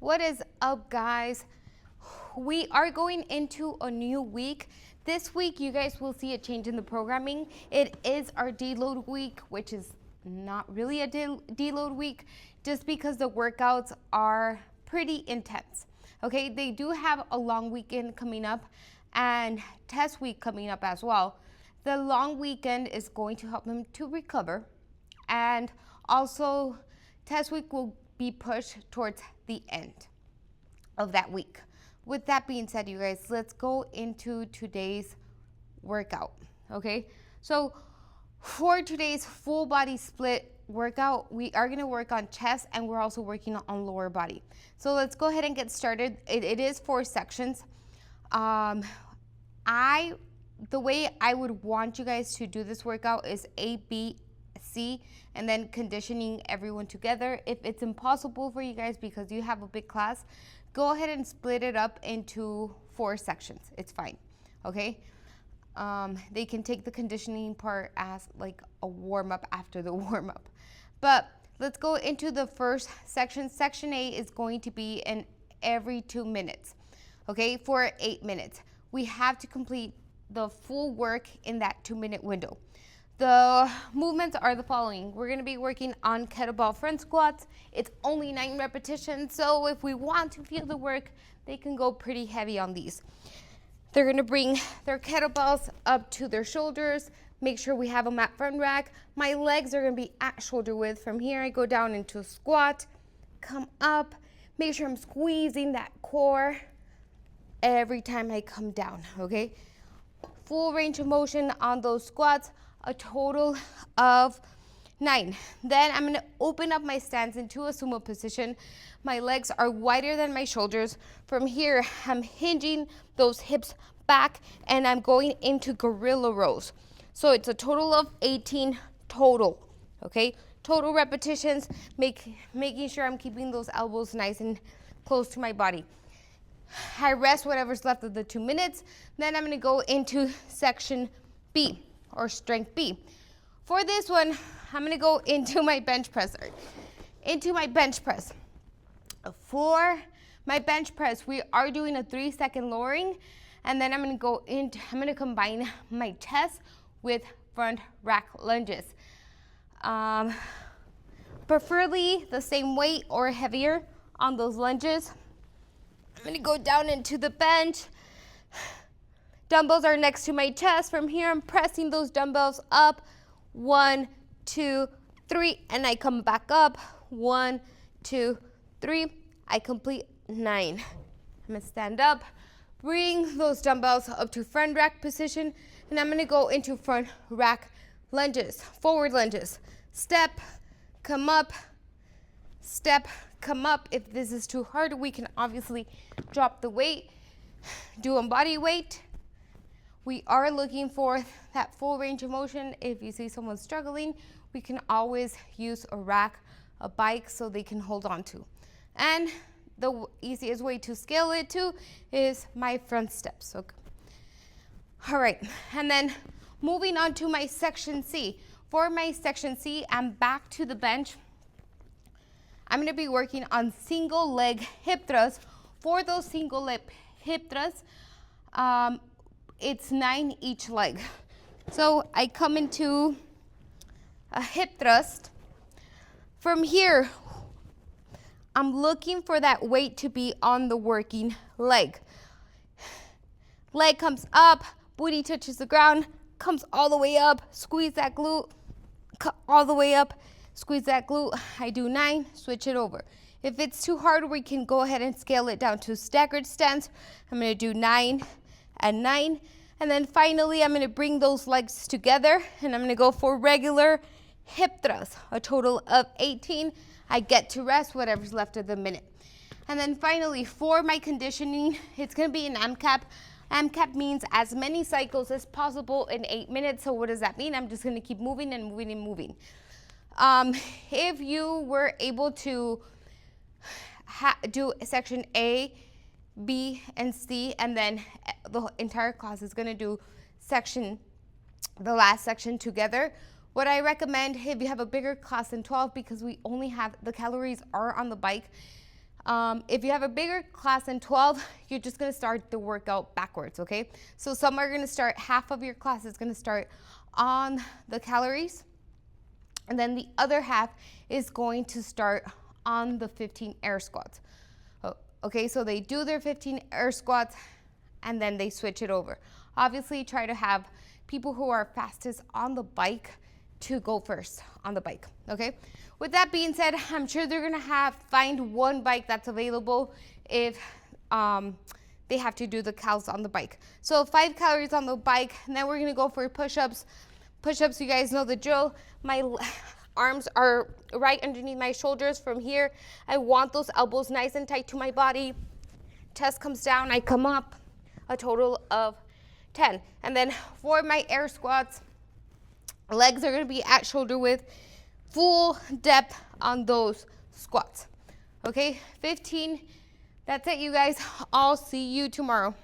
What is up, guys? We are going into a new week. This week, you guys will see a change in the programming. It is our deload week, which is not really a deload week, just because the workouts are pretty intense. Okay, they do have a long weekend coming up and test week coming up as well. The long weekend is going to help them to recover, and also test week will be pushed towards the end of that week. With that being said, you guys, let's go into today's workout. Okay, so for today's full body split workout, we are going to work on chest, and we're also working on lower body. So let's go ahead and get started. It is 4 sections. The way I would want you guys to do this workout is A, B, C, and then conditioning everyone together. If it's impossible for you guys because you have a big class, go ahead and split it up into 4 sections. It's fine, okay? They can take the conditioning part as like a warm-up after the warm-up. But let's go into the first section. Section A is going to be in every 2 minutes, okay, for 8 minutes. We have to complete the full work in that 2-minute window. The movements are the following. We're going to be working on kettlebell front squats. It's only 9 repetitions, so if we want to feel the work, they can go pretty heavy on these. They're going to bring their kettlebells up to their shoulders. Make sure we have them at front rack. My legs are going to be at shoulder width. From here, I go down into a squat, come up. Make sure I'm squeezing that core every time I come down, okay? Full range of motion on those squats, a total of 9. Then I'm going to open up my stance into a sumo position. My legs are wider than my shoulders. From here, I'm hinging those hips back, and I'm going into gorilla rows. So it's a total of 18 total, okay? Total repetitions, making sure I'm keeping those elbows nice and close to my body. I rest whatever's left of the 2 minutes. Then I'm going to go into section B, or strength B. For this one, I'm going to go into my bench press. For my bench press, we are doing a 3-second lowering, and then I'm going to combine my chest with front rack lunges. Preferably the same weight or heavier on those lunges. I'm going to go down into the bench. Dumbbells are next to my chest. From here, I'm pressing those dumbbells up. 1, 2, 3, and I come back up. 1, 2, 3. I complete 9. I'm going to stand up, bring those dumbbells up to front rack position, and I'm going to go into front rack lunges, forward lunges. Step, come up, step, come up. If this is too hard, we can obviously drop the weight, do a body weight. We are looking for that full range of motion. If you see someone struggling, we can always use a rack, a bike, so they can hold on to. And the easiest way to scale it to is my front steps. Okay. All right, and then moving on to my section C. For my section C, I'm back to the bench. I'm going to be working on single leg hip thrusts. For those single leg hip thrusts, it's 9 each leg. So I come into a hip thrust. From here, I'm looking for that weight to be on the working leg. Leg comes up, booty touches the ground, comes all the way up, squeeze that glute, all the way up, squeeze that glute. I do 9, switch it over. If it's too hard, we can go ahead and scale it down to staggered stance. I'm going to do 9 and 9. And then finally, I'm going to bring those legs together, and I'm going to go for regular hip thrusts, a total of 18. I get to rest whatever's left of the minute. And then finally, for my conditioning, it's going to be an AMCAP. AMCAP means as many cycles as possible in 8 minutes. So what does that mean? I'm just going to keep moving and moving and moving. If you were able to do section A, B, and C, and then the entire class is going to do the last section together, what I recommend, if you have a bigger class than 12, because we only have, the calories are on the bike, If you have a bigger class than 12, you're just gonna start the workout backwards, okay? So some are gonna start, half of your class is gonna start on the calories, and then the other half is going to start on the 15 air squats. Okay, so they do their 15 air squats and then they switch it over. Obviously, try to have people who are fastest on the bike to go first on the bike, okay? With that being said, I'm sure they're gonna find one bike that's available if they have to do the cals on the bike. So 5 calories on the bike, and then we're gonna go for push-ups. Push-ups, you guys know the drill. My arms are right underneath my shoulders from here. I want those elbows nice and tight to my body. Chest comes down, I come up, a total of 10. And then for my air squats, legs are gonna be at shoulder width, full depth on those squats. Okay, 15, that's it you guys. I'll see you tomorrow.